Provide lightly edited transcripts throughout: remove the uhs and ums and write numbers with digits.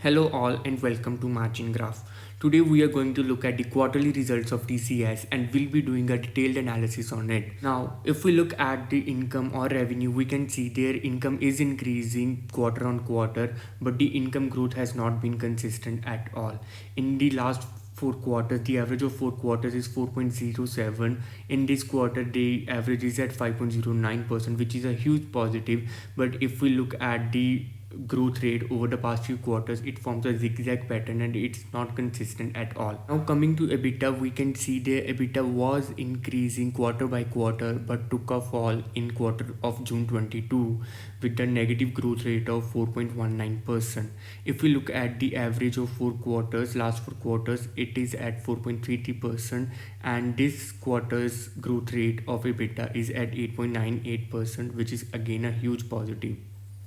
Hello all and welcome to Margin Graph. Today we are going to look at the quarterly results of TCS and we'll be doing a detailed analysis on it. Now, if we look at the income or revenue, we can see their income is increasing quarter on quarter, but the income growth has not been consistent at all. In the last 4 quarters, the average of 4 quarters is 4.07. In this quarter, the average is at 5.09%, which is a huge positive. But if we look at the growth rate over the past few quarters, it forms a zigzag pattern and it's not consistent at all. Now coming to EBITDA, we can see the EBITDA was increasing quarter by quarter but took a fall in quarter of June 22 with a negative growth rate of 4.19%. If we look at the average of last 4 quarters, it is at 4.33%, and this quarter's growth rate of EBITDA is at 8.98%, which is again a huge positive.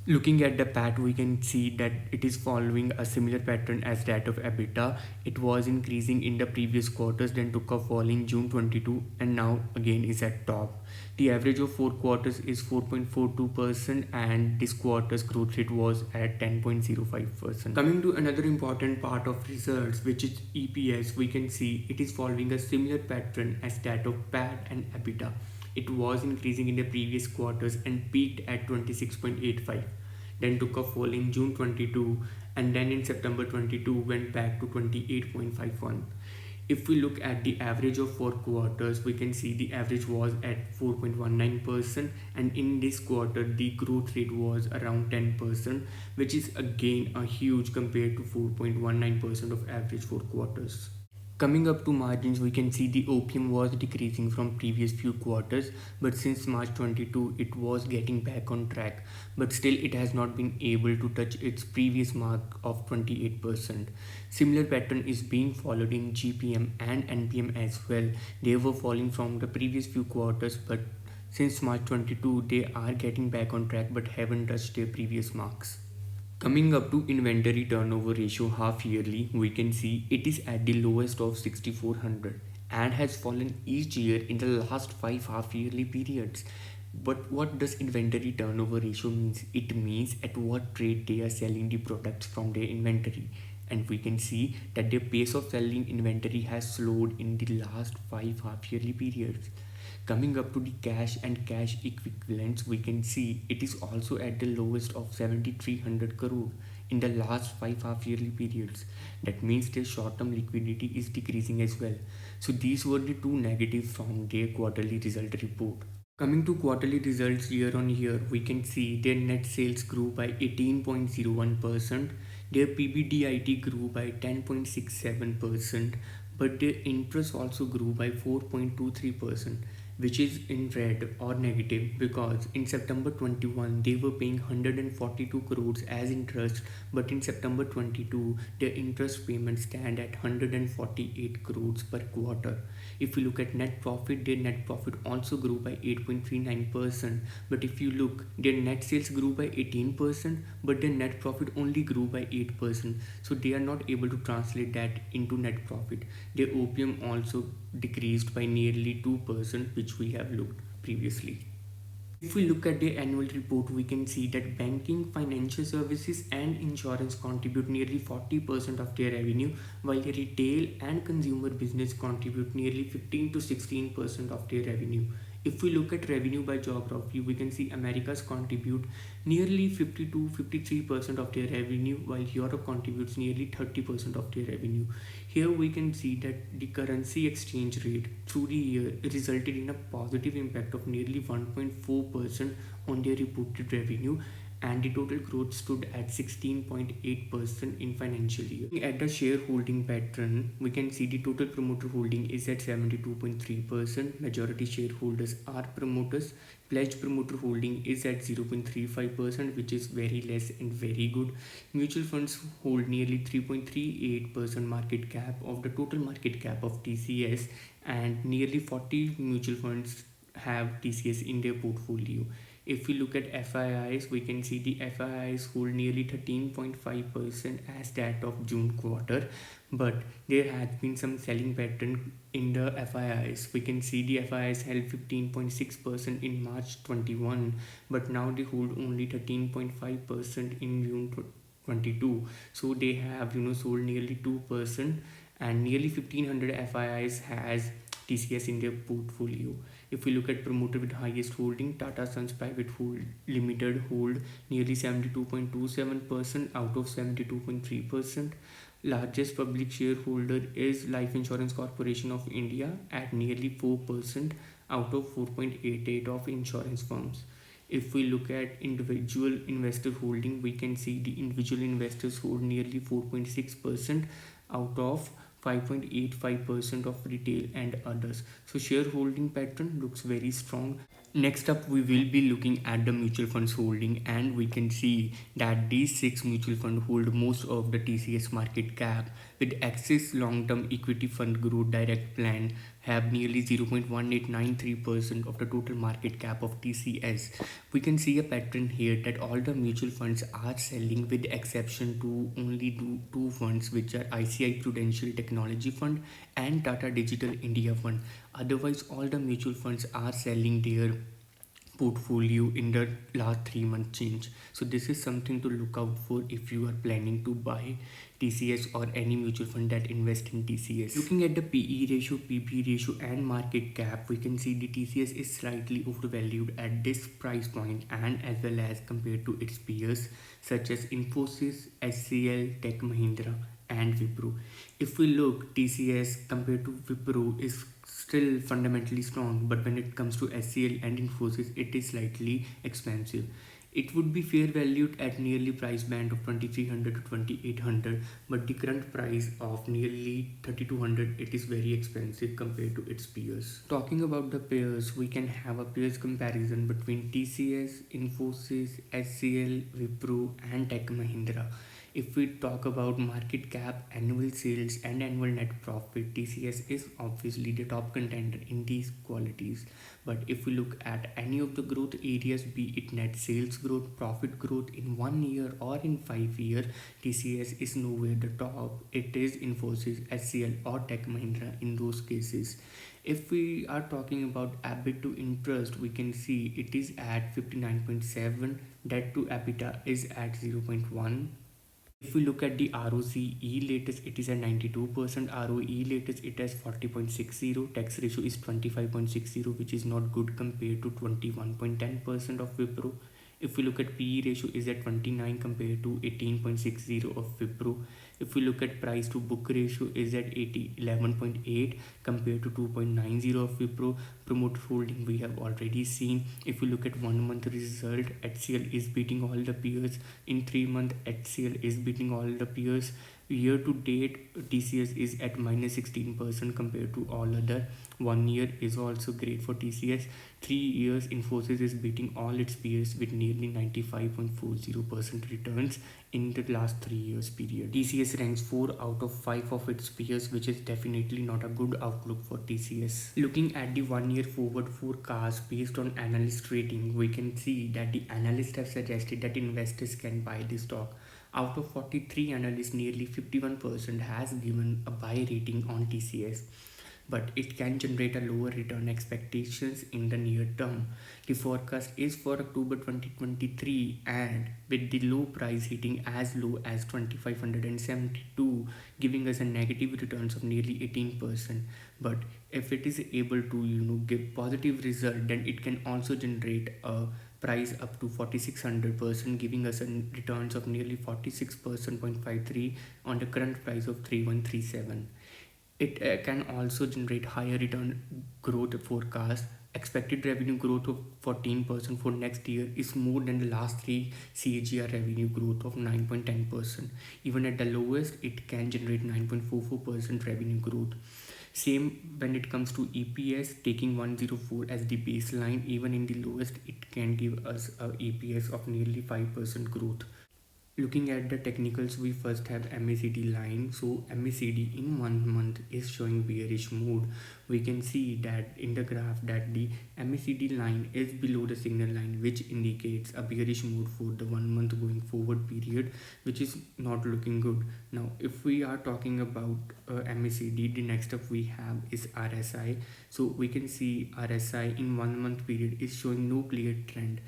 Looking at the PAT, we can see that it is following a similar pattern as that of EBITDA. It was increasing in the previous quarters, then took a fall in June 22 and now again is at top. The average of 4 quarters is 4.42% and this quarter's growth rate was at 10.05%. Coming to another important part of results, which is EPS, we can see it is following a similar pattern as that of PAT and EBITDA. It was increasing in the previous quarters and peaked at 26.85, then took a fall in June 22 and then in September 22 went back to 28.51. If we look at the average of 4 quarters, we can see the average was at 4.19%, and in this quarter the growth rate was around 10%, which is again a huge compared to 4.19% of average 4 quarters. Coming up to margins, we can see the OPM was decreasing from previous few quarters, but since March 22 it was getting back on track, but still it has not been able to touch its previous mark of 28%. Similar pattern is being followed in GPM and NPM as well. They were falling from the previous few quarters, but since March 22 they are getting back on track but haven't touched their previous marks. Coming up to inventory turnover ratio half yearly, we can see it is at the lowest of 6400 and has fallen each year in the last 5 half yearly periods. But what does inventory turnover ratio means? It means at what rate they are selling the products from their inventory. And we can see that their pace of selling inventory has slowed in the last 5 half yearly periods. Coming up to the cash and cash equivalents, we can see it is also at the lowest of 7300 crore in the last 5 half yearly periods. That means their short term liquidity is decreasing as well. So these were the two negatives from their quarterly result report. Coming to quarterly results year on year, we can see their net sales grew by 18.01%, their PBDIT grew by 10.67%, but their interest also grew by 4.23%, which is in red or negative because in September 21 they were paying 142 crores as interest, but in September 22 their interest payments stand at 148 crores per quarter. If you look at net profit, their net profit also grew by 8.39%, but if you look, their net sales grew by 18%, but their net profit only grew by 8%, so they are not able to translate that into net profit. Their OPM also decreased by nearly 2%, which we have looked previously. If we look at the annual report, we can see that banking, financial services and insurance contribute nearly 40% of their revenue, while the retail and consumer business contribute nearly 15 to 16% of their revenue. If we look at revenue by geography, we can see Americas contribute nearly 50 to 53% of their revenue, while Europe contributes nearly 30% of their revenue. Here we can see that the currency exchange rate through the year resulted in a positive impact of nearly 1.4% on their reported revenue, and the total growth stood at 16.8% in financial year. Looking at the shareholding pattern, we can see the total promoter holding is at 72.3%. Majority shareholders are promoters. Pledged promoter holding is at 0.35%, which is very less and very good. Mutual funds hold nearly 3.38% market cap of the total market cap of TCS, and nearly 40 mutual funds have TCS in their portfolio. If we look at FIIs, we can see the FIIs hold nearly 13.5% as that of June quarter, but there has been some selling pattern in the FIIs. We can see the FIIs held 15.6% in March 21, but now they hold only 13.5% in June 22. So they have sold nearly 2%, and nearly 1500 FIIs has TCS in their portfolio. If we look at promoter with highest holding, Tata Sons Private Hold Limited hold nearly 72.27% out of 72.3%. Largest public shareholder is Life Insurance Corporation of India at nearly 4% out of 4.88 of insurance firms. If we look at individual investor holding, we can see the individual investors hold nearly 4.6% out of 5.85% of retail and others. So shareholding pattern looks very strong. Next up, we will be looking at the mutual funds holding, and we can see that these six mutual funds hold most of the TCS market cap, with Axis Long-Term Equity Fund Growth Direct Plan have nearly 0.1893% of the total market cap of TCS. We can see a pattern here that all the mutual funds are selling, with exception to only two funds, which are ICI Prudential Technology Fund and Tata Digital India Fund. Otherwise, all the mutual funds are selling their portfolio in the last 3 month change. So this is something to look out for if you are planning to buy TCS or any mutual fund that invest in TCS. Looking at the PE ratio, PB ratio and market cap, we can see the TCS is slightly overvalued at this price point, and as well as compared to its peers such as Infosys, SCL, Tech Mahindra and Wipro. If we look, TCS compared to Wipro is still fundamentally strong, but when it comes to SCL and Infosys, it is slightly expensive. It would be fair valued at nearly price band of 2300 to 2800, but the current price of nearly 3200, it is very expensive compared to its peers. Talking about the peers, we can have a peers comparison between TCS, Infosys, SCL, Wipro and Tech Mahindra. If we talk about market cap, annual sales and annual net profit, TCS is obviously the top contender in these qualities. But if we look at any of the growth areas, be it net sales growth, profit growth in 1 year or in 5 years, TCS is nowhere the top. It is Infosys, SCL or Tech Mahindra in those cases. If we are talking about EBIT to interest, we can see it is at 59.7, debt to EBITDA is at 0.1. If we look at the ROCE latest, it is at 92%, ROE latest it has 40.60, tax ratio is 25.60, which is not good compared to 21.10% of Wipro. If we look at PE ratio is at 29 compared to 18.60 of Wipro. If we look at price to book ratio is at 11.8 compared to 2.90 of Wipro. Promoter holding we have already seen. If we look at 1 month result, HCL is beating all the peers. In 3 month, HCL is beating all the peers. Year to date, TCS is at minus 16% compared to all other. 1 year is also great for TCS. 3 years, Infosys is beating all its peers with nearly 95.40% returns in the last 3 years period. TCS ranks 4 out of 5 of its peers, which is definitely not a good outlook for TCS. Looking at the 1 year forward forecast based on analyst rating, we can see that the analysts have suggested that investors can buy this stock. Out of 43 analysts, nearly 51% has given a buy rating on TCS, but it can generate a lower return expectations in the near term. The forecast is for October 2023, and with the low price hitting as low as 2572, giving us a negative returns of nearly 18%. But if it is able to give positive result, then it can also generate a price up to 4600%, giving us a returns of nearly 46%.53 on the current price of 3137. It can also generate higher return growth forecast. Expected revenue growth of 14% for next year is more than the last 3 CAGR revenue growth of 9.10%. Even at the lowest, it can generate 9.44% revenue growth. Same when it comes to EPS, taking 104 as the baseline, even in the lowest, it can give us a EPS of nearly 5% growth. Looking at the technicals, we first have MACD line. So MACD in 1 month is showing bearish mood. We can see that in the graph that the MACD line is below the signal line, which indicates a bearish mood for the 1 month going forward period, which is not looking good. Now if we are talking about MACD, the next up we have is RSI. So we can see RSI in 1 month period is showing no clear trend.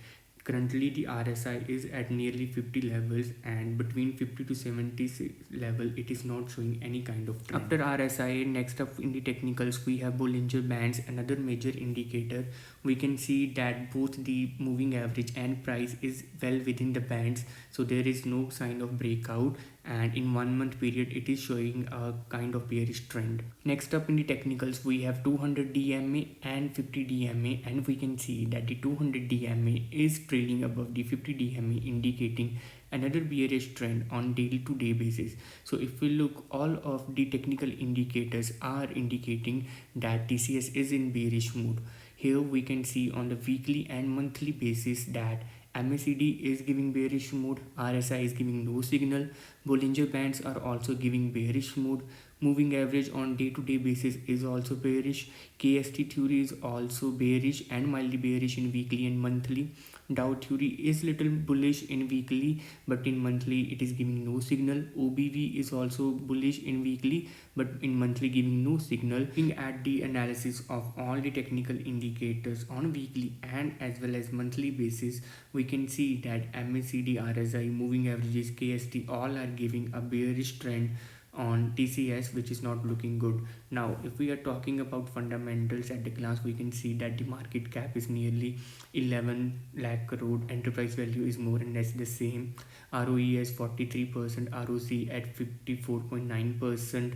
Currently the RSI is at nearly 50 levels, and between 50 to 70 level it is not showing any kind of trend. After RSI, next up in the technicals we have Bollinger Bands, another major indicator. We can see that both the moving average and price is well within the bands, so there is no sign of breakout, and in 1 month period it is showing a kind of bearish trend. Next up in the technicals we have 200 DMA and 50 DMA, and we can see that the 200 DMA is trailing above the 50 DMA, indicating another bearish trend on daily to day basis. So if we look, all of the technical indicators are indicating that TCS is in bearish mood. Here we can see on the weekly and monthly basis that MACD is giving bearish mood, RSI is giving no signal, Bollinger Bands are also giving bearish mood, moving average on day-to-day basis is also bearish, KST theory is also bearish and mildly bearish in weekly and monthly, Dow theory is little bullish in weekly but in monthly it is giving no signal, OBV is also bullish in weekly but in monthly giving no signal. Looking at the analysis of all the technical indicators on weekly and as well as monthly basis, we can see that MACD, RSI, moving averages, KST all are giving a bearish trend on TCS, which is not looking good. Now if we are talking about fundamentals at a glance, we can see that the market cap is nearly 11 lakh crore, enterprise value is more or less the same, ROE is 43%, ROC at 54.9%,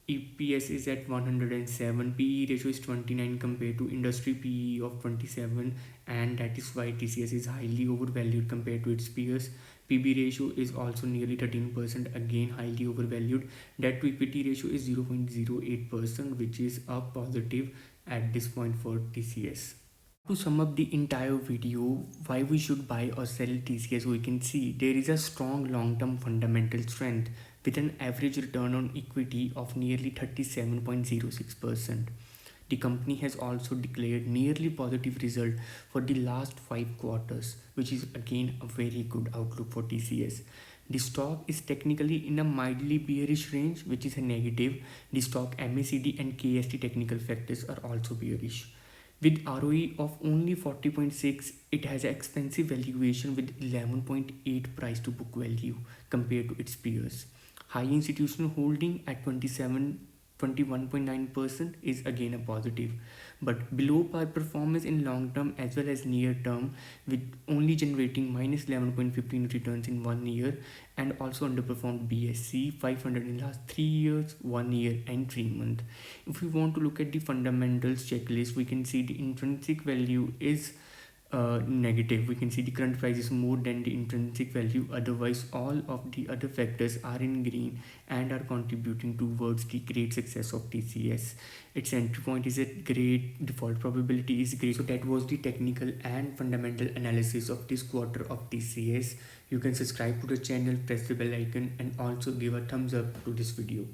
EPS is at 107, PE ratio is 29 compared to industry PE of 27, and that is why TCS is highly overvalued compared to its peers. PB ratio is also nearly 13%, again highly overvalued. Debt to equity ratio is 0.08%, which is a positive at this point for TCS. To sum up the entire video, why we should buy or sell TCS, we can see there is a strong long-term fundamental strength with an average return on equity of nearly 37.06%. The company has also declared nearly positive result for the last 5 quarters, which is again a very good outlook for TCS. The stock is technically in a mildly bearish range, which is a negative. The stock MACD and KST technical factors are also bearish. With ROE of only 40.6, it has an expensive valuation with 11.8 price to book value compared to its peers. High institutional holding at 21.9% is again a positive, but below par performance in long term as well as near term, with only generating minus 11.15 returns in 1 year, and also underperformed BSC 500 in last 3 years, 1 year and 3 months. If we want to look at the fundamentals checklist, we can see the intrinsic value is negative. We can see the current price is more than the intrinsic value, otherwise all of the other factors are in green and are contributing towards the great success of TCS. Its entry point is at great, default probability is great. So that was the technical and fundamental analysis of this quarter of TCS. You can subscribe to the channel, press the bell icon and also give a thumbs up to this video.